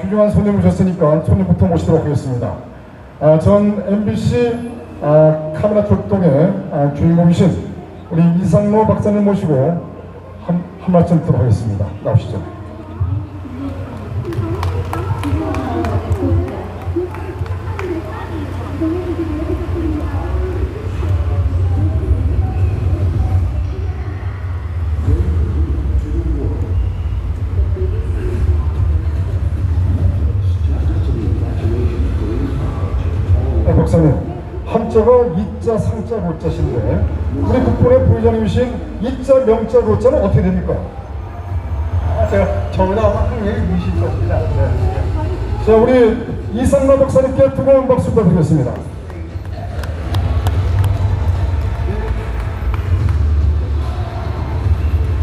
귀중한 손님 오셨으니까 손님부터 모시도록 하겠습니다. 전 MBC 카메라 출동의 주인공이신 우리 이상로 박사님 모시고 한 말씀 듣도록 하겠습니다. 나오시죠. 박사님, 한자가 이자, 상자, 고자신데 우리 국본의 부회장님이신 이자, 명자, 고자는 어떻게 됩니까? 제가 저보다 확률이 무시했습니다. 자, 우리 이상로 박사님께 뜨거운 박수 부탁드리겠습니다.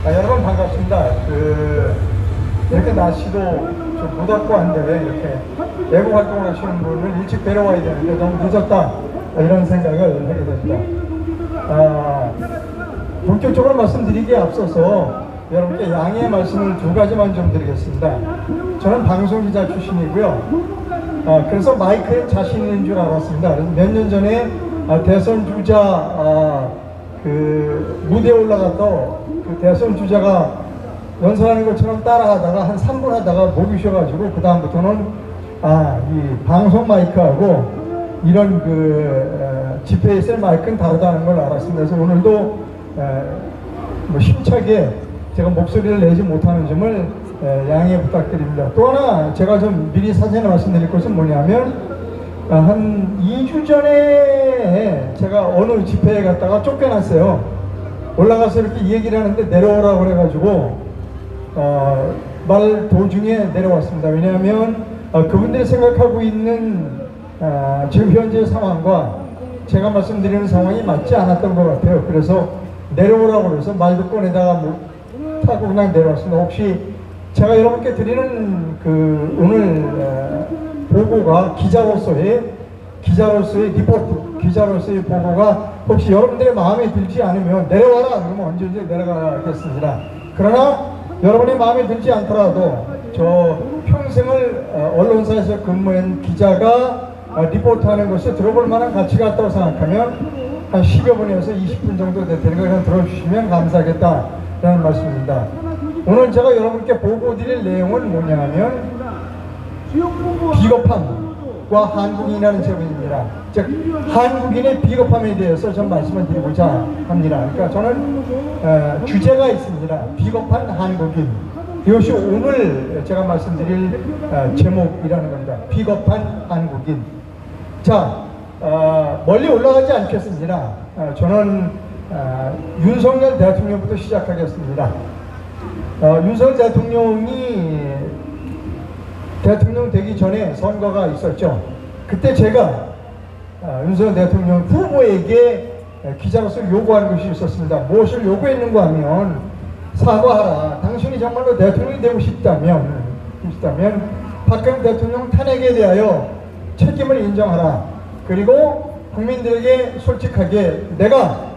여러분 반갑습니다. 이렇게 날씨도 좀 무덥고 한데 이렇게 외국 활동을 하시는 분을 일찍 데려와야 되는데 너무 늦었다 이런 생각을 하게 됩니다. 본격적으로 말씀드리기에 앞서서 여러분께 양해의 말씀을 두 가지만 좀 드리겠습니다. 저는 방송기자 출신이고요. 그래서 마이크에 자신 있는 줄 알았습니다. 몇 년 전에 대선 주자 무대에 올라갔다 그 대선 주자가 연설하는 것처럼 따라하다가 한 3분 하다가 목이 쉬어가지고 그 다음부터는 이 방송 마이크하고 이런 집회에 쓸 마이크는 다르다는 걸 알았습니다. 그래서 오늘도 힘차게 제가 목소리를 내지 못하는 점을 양해 부탁드립니다. 또 하나 제가 좀 미리 사전에 말씀드릴 것은 뭐냐면 한 2주 전에 제가 어느 집회에 갔다가 쫓겨났어요. 올라가서 이렇게 얘기를 하는데 내려오라고 그래가지고 말 도중에 내려왔습니다. 왜냐하면 그분들이 생각하고 있는 지금 현재 상황과 제가 말씀드리는 상황이 맞지 않았던 것 같아요. 그래서 내려오라고 그래서 말도 꺼내다가 타고 그냥 내려왔습니다. 혹시 제가 여러분께 드리는 오늘 보고가 기자로서의 리포트, 기자로서의 보고가 혹시 여러분들의 마음에 들지 않으면 내려와라 그러면 언제든지 내려가겠습니다. 그러나 여러분의 마음에 들지 않더라도 저 평생을 언론사에서 근무한 기자가 리포트하는 것이 들어볼 만한 가치가 있다고 생각하면 한 10여 분에서 20분 정도 되는 걸 들어주시면 감사하겠다라는 말씀입니다. 오늘 제가 여러분께 보고 드릴 내용은 뭐냐면 비겁함과 한국인이라는 제목입니다. 즉 한국인의 비겁함에 대해서 좀 말씀을 드리고자 합니다. 그러니까 저는 주제가 있습니다. 비겁한 한국인. 이것이 오늘 제가 말씀드릴 제목이라는 겁니다. 비겁한 한국인. 자, 멀리 올라가지 않겠습니다. 저는 윤석열 대통령부터 시작하겠습니다. 윤석열 대통령이 대통령 되기 전에 선거가 있었죠. 그때 제가 윤석열 대통령 후보에게 기자로서 요구하는 것이 있었습니다. 무엇을 요구했는가 하면 사과하라. 당신이 정말로 대통령이 되고 싶다면 박근혜 대통령 탄핵에 대하여 책임을 인정하라. 그리고 국민들에게 솔직하게 내가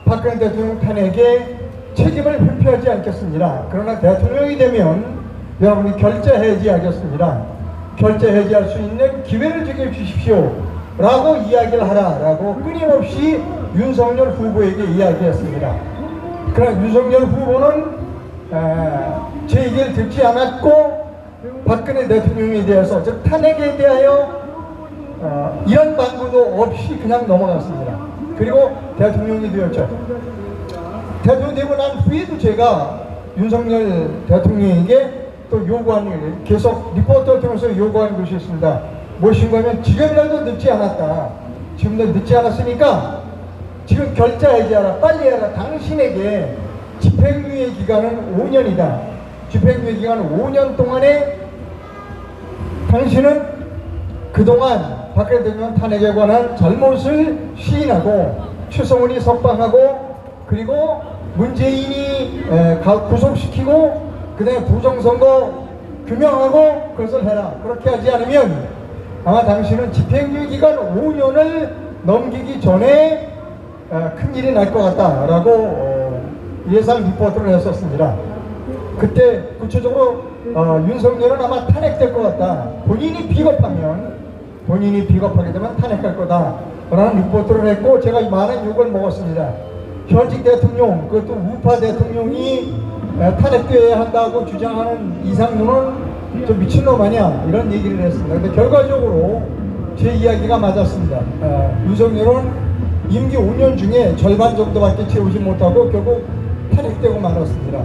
박근혜 대통령 탄핵에 책임을 회피하지 않겠습니다. 그러나 대통령이 되면 여러분이 결제 해지하겠습니다. 결제 해지할 수 있는 기회를 주십시오 라고 이야기를 하라라고 끊임없이 윤석열 후보에게 이야기했습니다. 그러나 윤석열 후보는 제 얘기를 듣지 않았고 박근혜 대통령에 대해서 즉 탄핵에 대하여 이런 방구도 없이 그냥 넘어갔습니다. 그리고 대통령이 되었죠. 대통령 되고 난 후에도 제가 윤석열 대통령에게 또 요구하는 게 계속 리포터를 통해서 요구하는 것이 있습니다. 무엇인가 하면 지금이라도 늦지 않았다. 지금도 늦지 않았으니까 지금 결자 해지하라. 빨리 해라. 당신에게 집행유예 기간은 5년이다. 집행유예 기간 5년 동안에 당신은 그동안 박근혜 대통령 탄핵에 관한 잘못을 시인하고 최성훈이 석방하고 그리고 문재인이 구속시키고 그 다음에 부정선거 규명하고 그것을 해라. 그렇게 하지 않으면 아마 당신은 집행유예 기간 5년을 넘기기 전에 큰일이 날 것 같다라고 예상 리포트를 했었습니다. 그때 구체적으로 윤석열은 아마 탄핵될 것 같다. 본인이 비겁하게 되면 탄핵할 거다 라는 리포트를 했고, 제가 많은 욕을 먹었습니다. 현직 대통령, 그것도 우파 대통령이 탄핵돼야 한다고 주장하는 이상로는 좀 미친놈 아니야, 이런 얘기를 했습니다. 근데 결과적으로 제 이야기가 맞았습니다. 윤석열은 임기 5년 중에 절반 정도밖에 채우지 못하고 결국 탄핵되고 말았습니다.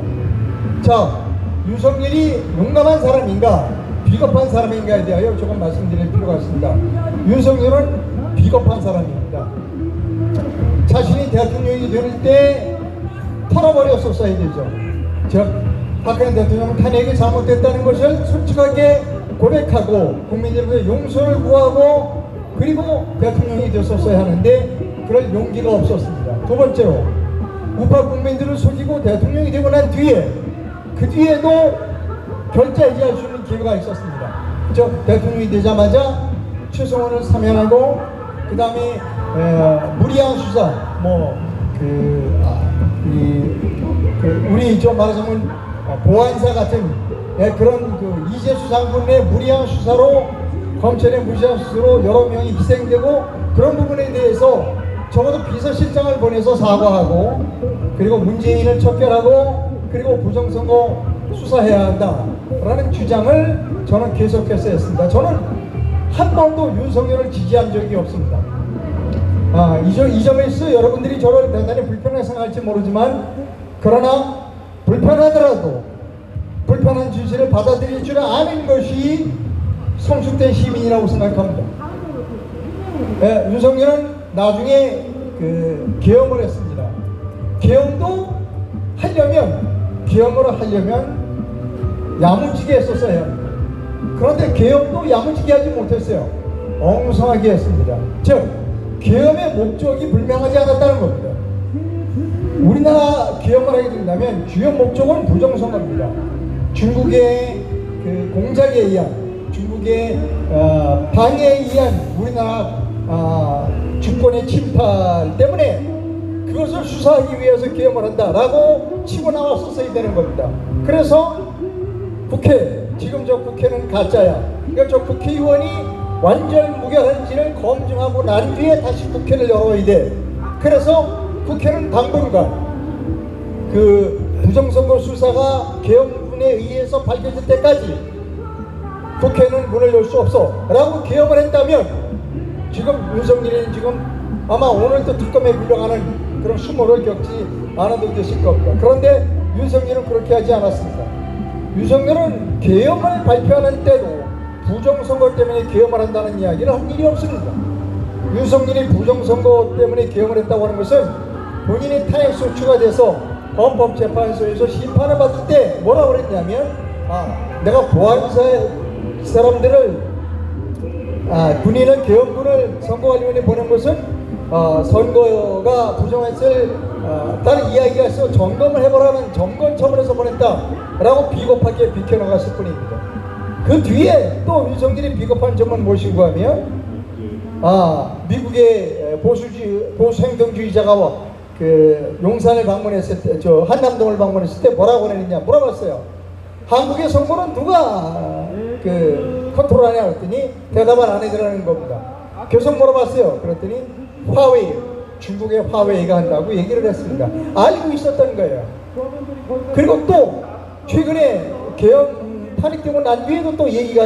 자, 윤석열이 용감한 사람인가 비겁한 사람인가에 대하여 조금 말씀드릴 필요가 있습니다. 윤석열은 비겁한 사람입니다. 자신이 대통령이 될 때 털어버렸었어야 되죠. 즉, 박근혜 대통령 탄핵이 잘못됐다는 것을 솔직하게 고백하고 국민들에게 용서를 구하고 그리고 대통령이 됐었어야 하는데 그럴 용기가 없었습니다. 두 번째로, 우파 국민들을 속이고 대통령이 되고 난 뒤에 그 뒤에도 결자해지할 수 있는 기회가 있었습니다. 즉, 대통령이 되자마자 최성원을 사면하고 그 다음에 무리한 수사, 우리 좀 말하자면 보안사 같은 그런 이재수 장군의 무리한 수사로, 검찰의 무리한 수사로 여러 명이 희생되고, 그런 부분에 대해서 적어도 비서실장을 보내서 사과하고, 그리고 문재인을 척결하고, 그리고 부정선거 수사해야 한다라는 주장을 저는 계속해서 했습니다. 저는 한 번도 윤석열을 지지한 적이 없습니다. 이 점에 있어 여러분들이 저를 대단히 불편하게 생각할지 모르지만, 그러나 불편하더라도 불편한 진실을 받아들일 줄 아는 것이 성숙된 시민이라고 생각합니다. 윤석열은 나중에 계엄을 했습니다. 계엄을 하려면 야무지게 했었어야 합니다. 그런데 계엄도 야무지게 하지 못했어요. 엉성하게 했습니다. 즉, 계엄의 목적이 분명하지 않았다는 겁니다. 우리나라 계엄을 하게 된다면 주요 목적은 부정선거입니다. 중국의 공작에 의한, 중국의 방해에 의한 우리나라 주권의 침탈 때문에 그것을 수사하기 위해서 계엄을 한다라고 치고 나왔었어야 되는 겁니다. 그래서 지금 저 국회는 가짜야. 그러니까 저 국회의원이 완전 무결한지를 검증하고 난 뒤에 다시 국회를 열어야 돼. 그래서 국회는 당분간 부정선거 수사가 계엄군에 의해서 밝혀질 때까지 국회는 문을 열 수 없어 라고 계엄을 했다면, 지금 윤석열이 아마 오늘도 특검에 불려가는 그런 수모를 겪지 않아도 되실 겁니다. 그런데 윤석열은 그렇게 하지 않았습니다. 윤석열은 계엄을 발표하는 때도 부정선거 때문에 계엄을 한다는 이야기를 한 일이 없습니다. 윤석열이 부정선거 때문에 계엄을 했다고 하는 것은 본인이 탄핵소추가 돼서 헌법재판소에서 심판을 받을 때 뭐라고 그랬냐면, 내가 보안사 사람들을 군인은 계엄군을 선거관리원에 보낸 것은 선거가 부정했을 다른 이야기가 있어 점검을 해보라는 점검 처분에서 보냈다라고 비겁하게 비켜나갔을 뿐입니다. 그 뒤에 또 윤석열이 비겁한 점은 무엇인가 하면, 미국의 보수행동주의자가 용산을 방문했을 때, 한남동을 방문했을 때 뭐라고 그랬느냐 물어봤어요. 한국의 선거는 누가 컨트롤하냐 그랬더니 대답을 안 해주라는 겁니다. 계속 물어봤어요. 그랬더니 중국의 화웨이가 한다고 얘기를 했습니다. 알고 있었던 거예요. 그리고 또 최근에 계엄 탄핵되고 난 뒤에도 또 얘기가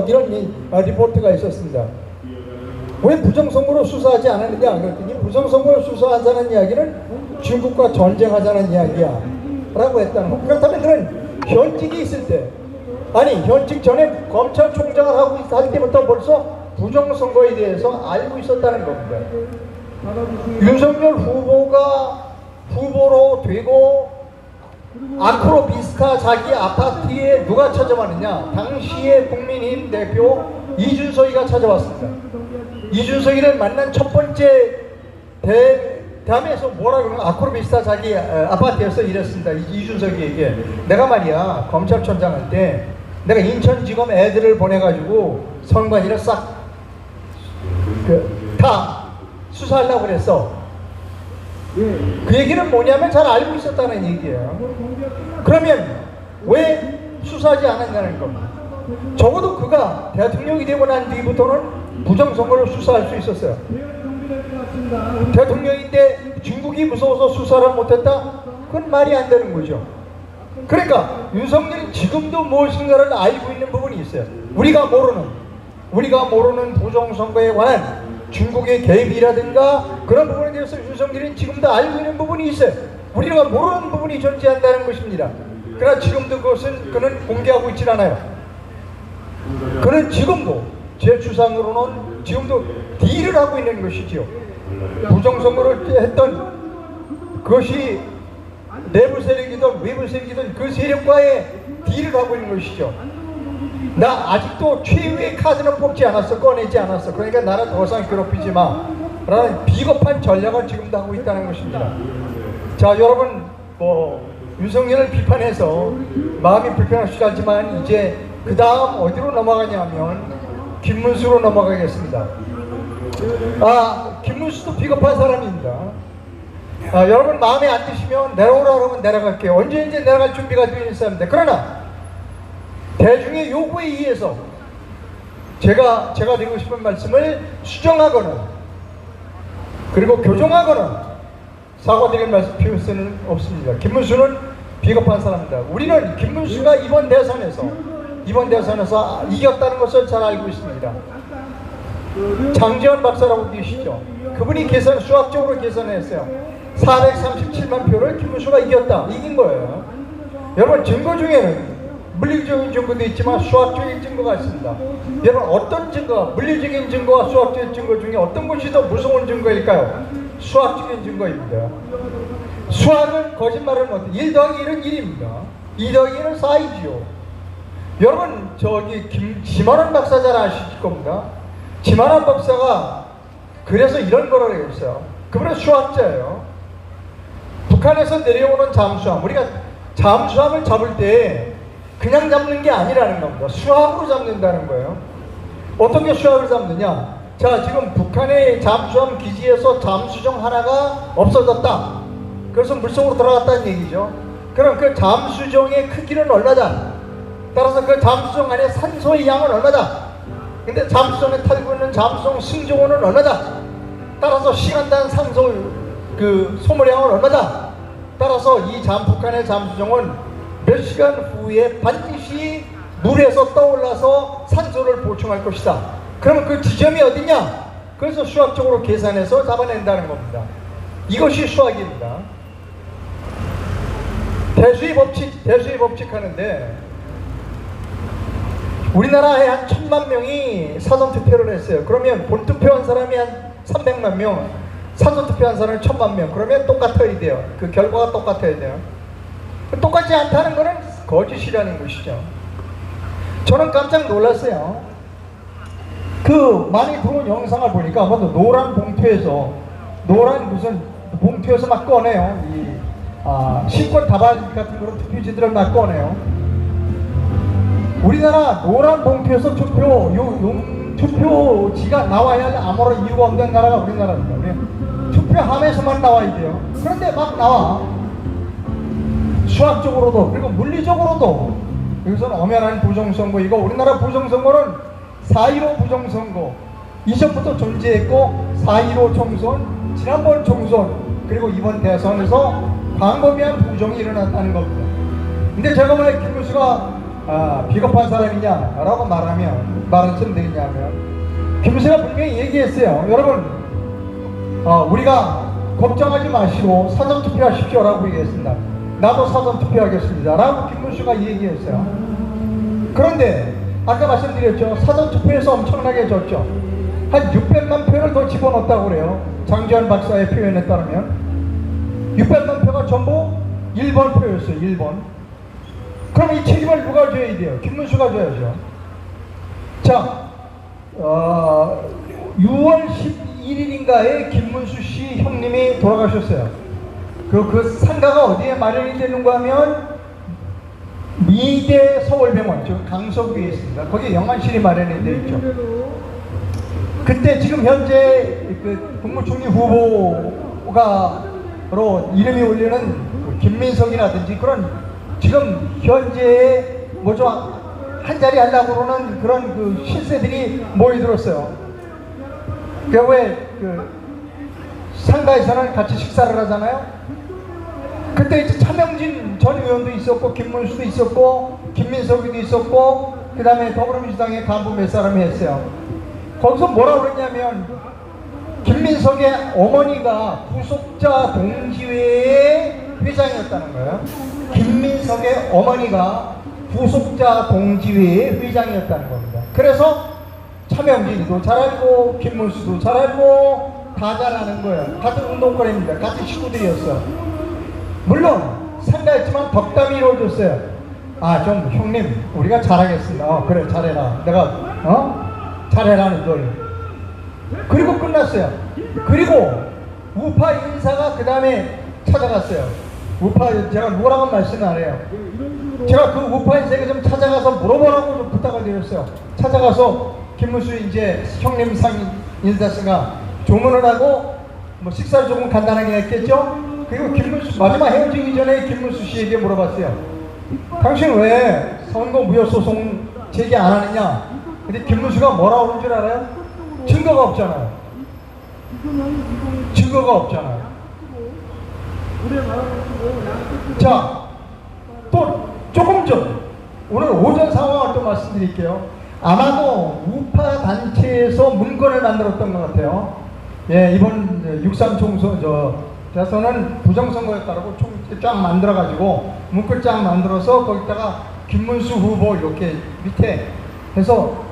이런 리포트가 있었습니다. 왜 부정선거로 수사하지 않았느냐 그랬더니, 부정선거로 수사하자는 이야기는 중국과 전쟁하자는 이야기야 라고 했다는 거. 그렇다면 그는 현직이 있을 때, 현직 전에 검찰총장을 하고 할 때부터 벌써 부정선거에 대해서 알고 있었다는 겁니다. 윤석열 후보가 후보로 되고 아크로비스타 자기 아파트에 누가 찾아왔느냐? 당시의 국민의힘 대표 이준석이가 찾아왔습니다. 이준석이를 만난 첫 번째 대담에서 뭐라 그러면 아크로비스타 자기 아파트에서 이랬습니다. 이준석이에게, 내가 말이야 검찰총장 할 때 내가 인천지검 애들을 보내가지고 선관위를 싹 다 수사하려고 그랬어. 그 얘기는 뭐냐면 잘 알고 있었다는 얘기예요. 그러면 왜 수사하지 않았냐는 겁니다. 적어도 그가 대통령이 되고 난 뒤부터는 부정선거를 수사할 수 있었어요. 대통령인데 중국이 무서워서 수사를 못했다? 그건 말이 안 되는 거죠. 그러니까 윤석열이 지금도 무엇인가를 알고 있는 부분이 있어요. 우리가 모르는 부정선거에 관한 중국의 개입이라든가 그런 부분에 대해서 윤석열이 지금도 알고 있는 부분이 있어요. 우리가 모르는 부분이 존재한다는 것입니다. 그러나 지금도 그것은 그는 공개하고 있질 않아요. 그는 지금도 제 추상으로는 지금도 딜을 하고 있는 것이지요. 부정선거를 했던 그것이 내부 세력이든 외부 세력이든 그 세력과의 딜을 하고 있는 것이죠. 나 아직도 최후의 카드는 뽑지 않았어. 꺼내지 않았어. 그러니까 나를 더 이상 괴롭히지 마 라는 비겁한 전략을 지금도 하고 있다는 것입니다. 자, 여러분 윤석열을 비판해서 마음이 불편할 수도 있지만 이제 그 다음 어디로 넘어가냐면 김문수로 넘어가겠습니다. 김문수도 비겁한 사람입니다. 여러분 마음에 안 드시면 내려오라고 하면 내려갈게요. 언제 내려갈 준비가 되어 있습니다. 그러나 대중의 요구에 의해서 제가 드리고 싶은 말씀을 수정하거나 그리고 교정하거나 사과드릴 말씀 필요 수는 없습니다. 김문수는 비겁한 사람입니다. 우리는 김문수가 이번 대선에서 이겼다는 것을 잘 알고 있습니다. 장지원 박사라고 계시죠. 그분이 수학적으로 계산했어요. 437만 표를 김문수가 이긴 거예요. 여러분 증거 중에는 물리적인 증거도 있지만 수학적인 증거가 있습니다. 여러분 어떤 증거, 물리적인 증거와 수학적인 증거 중에 어떤 것이 더 무서운 증거일까요? 수학적인 증거입니다. 수학은 거짓말을 못해. 1 더하기 1은 1입니다. 2 더하기 1은 4이지요. 여러분 지만원 박사 잘 아실 겁니다. 지만원 박사가 그래서 이런 거를 했어요. 그분은 수학자예요. 북한에서 내려오는 잠수함, 우리가 잠수함을 잡을 때 그냥 잡는 게 아니라는 겁니다. 수학으로 잡는다는 거예요. 어떻게 수학을 잡느냐? 자, 지금 북한의 잠수함 기지에서 잠수정 하나가 없어졌다. 그래서 물속으로 들어갔다는 얘기죠. 그럼 그 잠수정의 크기는 얼마다? 따라서 그 잠수정 안에 산소의 양은 얼마다? 근데 잠수정에 타고 있는 잠수정 승조원은 얼마다? 따라서 시간당 산소 소모량은 얼마다? 따라서 이 북한의 잠수정은 몇 시간 후에 반드시 물에서 떠올라서 산소를 보충할 것이다. 그러면 그 지점이 어디냐? 그래서 수학적으로 계산해서 잡아낸다는 겁니다. 이것이 수학입니다. 대수의 법칙 하는데 우리나라에 한 1000만 명이 사전투표를 했어요. 그러면 본투표한 사람이 한 300만 명, 사전투표한 사람이 1000만 명. 그러면 똑같아야 돼요. 그 결과가 똑같아야 돼요. 똑같지 않다는 것은 거짓이라는 것이죠. 저는 깜짝 놀랐어요. 많이 들어온 영상을 보니까 아마도 노란 봉투에서 막 꺼내요. 신권 다발 같은 그런 투표지들을 막 꺼내요. 우리나라 노란 봉투에서 투표지가 나와야 할 아무런 이유가 없는 나라가 우리나라입니다. 투표함에서만 나와야 돼요. 그런데 막 나와. 수학적으로도 그리고 물리적으로도 여기서는 엄연한 부정선거이고 우리나라 부정선거는 4.15 부정선거 이전부터 존재했고 4.15 총선, 지난번 총선 그리고 이번 대선에서 광범위한 부정이 일어났다는 겁니다. 근데 제가 왜 김문수가 비겁한 사람이냐라고 말씀드리냐면 김문수가 분명히 얘기했어요. 여러분 우리가 걱정하지 마시고 사전투표하십시오 라고 얘기했습니다. 나도 사전투표하겠습니다 라고 김문수가 얘기했어요. 그런데 아까 말씀드렸죠. 사전투표에서 엄청나게 졌죠. 한 600만 표를 더 집어넣었다고 그래요. 장지원 박사의 표현에 따르면 600만 표가 전부 1번 표였어요. 1번. 그럼 이 책임을 누가 져야 돼요? 김문수가 져야죠. 자, 6월 11일인가에 김문수 씨 형님이 돌아가셨어요. 그 상가가 어디에 마련이 되는가 하면 미대 서울병원, 강서구에 있습니다. 거기에 영안실이 마련이 되어 있죠. 그때 지금 현재 국무총리 후보가로 이름이 올리는 김민석이라든지 그런 지금 현재 뭐죠? 한 자리 하려고 그러는 그런 그 신세들이 모여들었어요. 그 상가에서는 같이 식사를 하잖아요. 그때 이제 차명진 전 의원도 있었고, 김문수도 있었고, 김민석이도 있었고, 그 다음에 더불어민주당의 간부 몇 사람이 했어요. 거기서 뭐라고 그랬냐면, 김민석의 어머니가 구속자 동지회의 회장이었다는 거예요. 김민석의 어머니가 구속자 동지회의 회장이었다는 겁니다. 그래서 차명진도 잘 알고 김문수도 잘 알고 다 잘 아는 거예요. 같은 운동권입니다. 같은 식구들이었어요. 물론 상가했지만 덕담이 이루어졌어요. 아, 좀 형님 우리가 잘하겠습니다. 그래 잘해라. 내가 잘해라는 걸. 그리고 끝났어요. 그리고 우파 인사가 그 다음에 찾아갔어요. 우파, 제가 누구라고 말씀 안 해요. 제가 그 우파 인사에게 좀 찾아가서 물어보라고 좀 부탁을 드렸어요. 찾아가서 김문수 이제 형님 상 인사스가 조문을 하고 뭐 식사를 조금 간단하게 했겠죠. 그리고 김문수 마지막 헤어지기 전에 김문수 씨에게 물어봤어요. 당신 왜 선거 무효소송 제기 안 하느냐? 근데 김문수가 뭐라고 그런 줄 알아요? 증거가 없잖아요. 증거가 없잖아요. 자, 또 조금 전 오늘 오전 상황을 또 말씀드릴게요. 아마도 우파 단체에서 문건을 만들었던 것 같아요. 예, 이번 6.3 총선 대선은 부정선거였다고 총 쫙 만들어가지고 문구 쫙 만들어서 거기다가 김문수 후보 이렇게 밑에 해서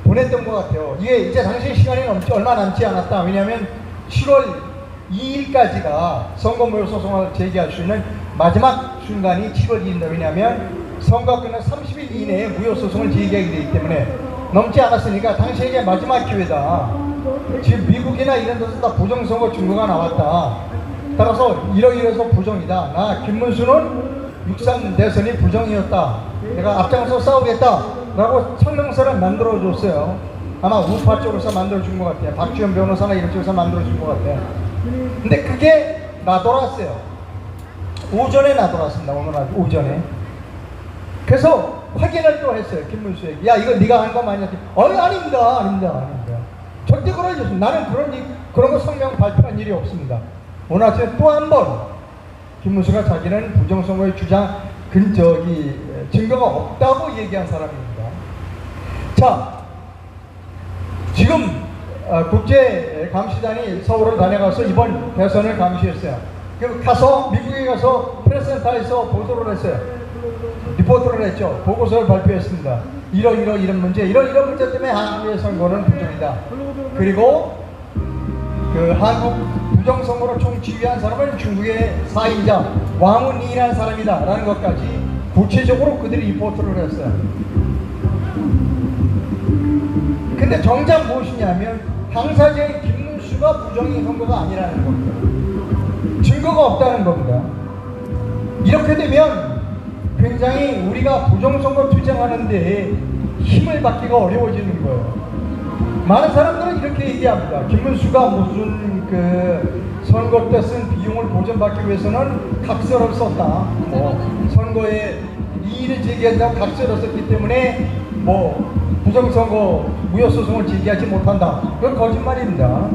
보냈던 것 같아요. 이게 이제 당시 시간이 얼마 남지 않았다. 왜냐하면 7월 2일까지가 선거무효 소송을 제기할 수 있는 마지막 순간이 7월 2일입니다. 왜냐하면 선거 끝난 30일 이내에 무효 소송을 제기하게 되기 때문에 넘지 않았으니까 당시에 이게 마지막 기회다. 지금 미국이나 이런 데서 다 부정선거 증거가 나왔다. 따라서 이러이러해서 부정이다. 나 김문수는 6.3 대선이 부정이었다. 내가 앞장서 싸우겠다. 라고 성명서를 만들어줬어요. 아마 우파 쪽에서 만들어준 것 같아요. 박지원 변호사나 이런 쪽에서 만들어준 것 같아요. 근데 그게 나돌았어요. 오전에 나돌았습니다. 오늘 오전에. 그래서 확인을 또 했어요. 김문수에게. 야, 이거 네가 한 거 맞냐? 아닙니다. 절대 그러지 않습니다. 나는 그런 거 성명 발표한 일이 없습니다. 오늘 아침에 또 한 번 김문수가 자기는 부정선거의 증거가 없다고 얘기한 사람입니다. 자, 지금 국제감시단이 서울을 다녀가서 이번 대선을 감시했어요. 그리고 미국에 가서 프레스센터에서 보도를 했어요. 리포트를 했죠. 보고서를 발표했습니다. 이런 문제 때문에 한국의 선거는 부정이다. 그리고 그 한국 부정선거로 총지휘한 사람은 중국의 사인자 왕운이라는 사람이다 라는 것까지 구체적으로 그들이 리포트를 했어요. 근데 정작 무엇이냐면 당사자인 김문수가 부정인 선거가 아니라는 겁니다. 증거가 없다는 겁니다. 이렇게 되면 굉장히 우리가 부정선거 투쟁하는데 힘을 받기가 어려워지는 거예요. 많은 사람들은 이렇게 얘기합니다. 김문수가 무슨 선거 때 쓴 비용을 보전받기 위해서는 각서를 썼다. 뭐 선거에 이의를 제기한다고 각서를 썼기 때문에 뭐 부정선거 무효소송을 제기하지 못한다. 그건 거짓말입니다.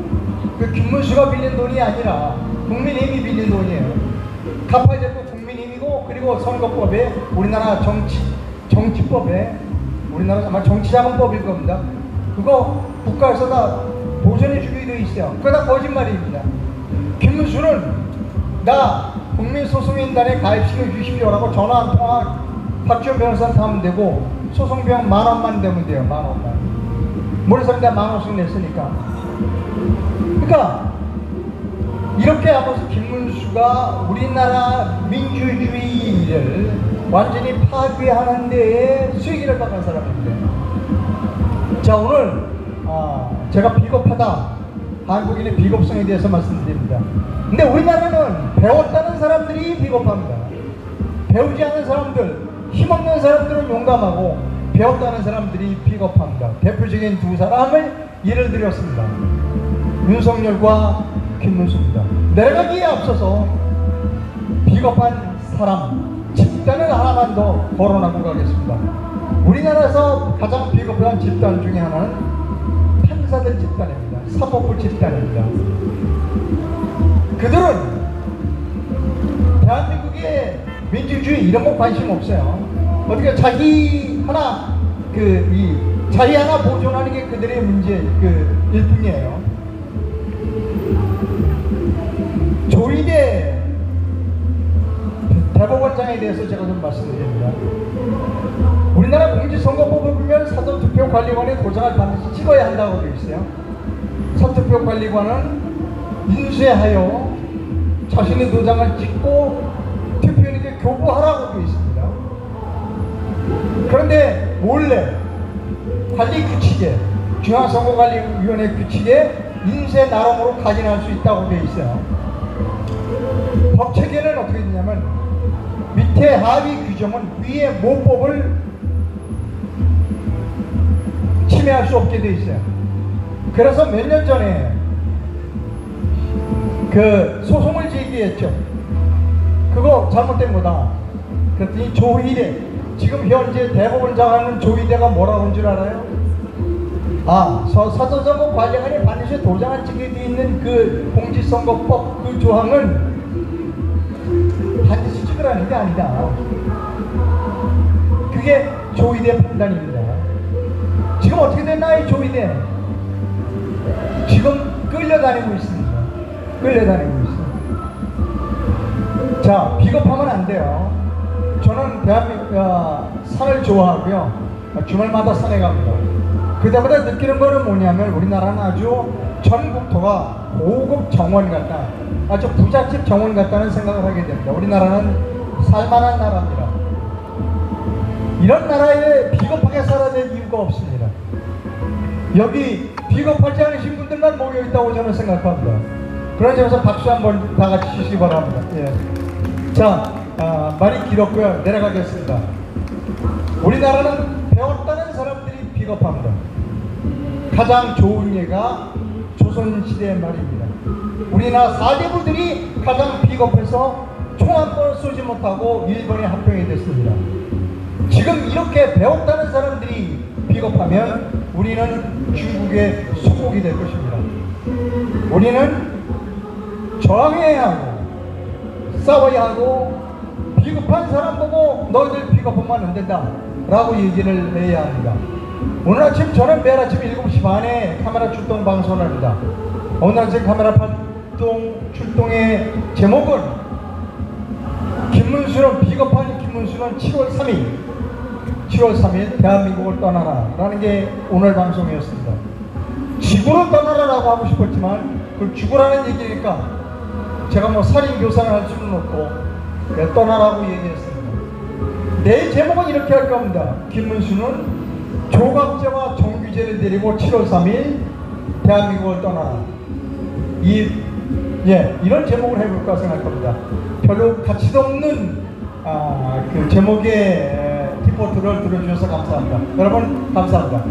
그 김문수가 빌린 돈이 아니라 국민의힘이 빌린 돈이에요. 갚아야 될 건 국민의힘이고, 그리고 선거법에 우리나라 정치법에 우리나라 아마 정치자금법일 겁니다. 그거 국가에서 다 보전해주게 되어 있어요. 그거 다 거짓말입니다. 김문수는 나 국민소송인단에 가입시켜 주십시오라고 전화 한 통화 박지원 변호사한테 하면 되고, 소송비용 10,000원만 되면 돼요. 10,000원만. 모든 사람이 다 10,000원씩 냈으니까. 그러니까 이렇게 하면서 김문수가 우리나라 민주주의를 완전히 파괴하는 데에 수익을 박은 사람입니다. 자, 오늘 제가 비겁하다, 한국인의 비겁성에 대해서 말씀드립니다. 근데 우리나라는 배웠다는 사람들이 비겁합니다. 배우지 않은 사람들, 힘없는 사람들은 용감하고, 배웠다는 사람들이 비겁합니다. 대표적인 두 사람을 예를 들었습니다. 윤석열과 김문수입니다. 내려가기에 앞서서 비겁한 사람, 집단을 하나만 하나만 더 거론하고 가겠습니다. 우리나라에서 가장 비겁한 집단 중에 하나는 판사들 집단입니다. 사법부 집단입니다. 그들은 대한민국의 민주주의 이런 거 관심 없어요. 어떻게 자기 하나 자리 하나 보존하는 게 그들의 문제 일뿐이에요. 조희대 대법원장에 대해서 제가 좀 말씀드립니다. 우리나라 공직선거법을 보면 사전투표관리관의 도장을 반드시 찍어야 한다고 되어 있어요. 사전투표관리관은 인쇄하여 자신의 도장을 찍고 투표인에게 교부하라고 되어 있습니다. 그런데 몰래 관리 규칙에, 중앙선거관리위원회 규칙에 인쇄 나름으로 가진할 수 있다고 되어 있어요. 법 체계는 어떻게 되냐면 밑에 하위 규정은 위에 모법을 침해할 수 없게 되어 있어요. 그래서 몇 년 전에 소송을 제기했죠. 그거 잘못된 거다. 그랬더니 조희대, 지금 현재 대법원장 하는 조희대가 뭐라고 한 줄 알아요? 사전선거 관리관이 반드시 도장을 찍게 되어 있는 그 공직선거법 그 조항은 반드시 찍으라는 게 아니다. 그게 조희대 판단입니다. 지금 어떻게 됐나요, 조희대? 지금 끌려다니고 있습니다. 끌려다니고 있어요. 자, 비겁하면 안 돼요. 저는 대한민국 산을 좋아하고요. 주말마다 산에 갑니다. 그때마다 느끼는 거는 뭐냐면 우리나라는 아주 전국토가 고급 정원 같다, 아주 부잣집 정원 같다는 생각을 하게 됩니다. 우리나라는 살만한 나라입니다. 이런 나라에 비겁하게 살아야 될 이유가 없습니다. 여기 비겁하지 않으신 분들만 모여있다고 저는 생각합니다. 그런 점에서 박수 한번 다 같이 주시기 바랍니다. 예. 자, 말이 길었고요. 내려가겠습니다. 우리나라는 배웠다는 사람들이 비겁합니다. 가장 좋은 예가 조선시대의 말입니다. 우리나라 사대부들이 가장 비겁해서 총 한 번 쏘지 못하고 일본에 합병이 됐습니다. 지금 이렇게 배웠다는 사람들이 비겁하면 우리는 중국의 소국이 될 것입니다. 우리는 저항해야 하고 싸워야 하고 비겁한 사람 보고 너희들 비겁하면 안 된다 라고 얘기를 해야 합니다. 오늘 아침 저는 매일 아침 7시 반에 카메라 출동 방송을 합니다. 오늘 아침 카메라 출동의 제목은 김문수는 비겁한 김문수는 7월 3일 대한민국을 떠나라 라는 게 오늘 방송이었습니다. 지구를 떠나라라고 하고 싶었지만 그 죽으라는 얘기니까 제가 뭐 살인 교사를 할 수는 없고 떠나라고 얘기했습니다. 내 제목은 이렇게 할 겁니다. 김문수는 조갑제와 정규제를 데리고 7월 3일 대한민국을 떠나라. 이런 제목을 해볼까 생각합니다. 별로 가치도 없는 그 제목의 리포트를 들어주셔서 감사합니다. 여러분 감사합니다.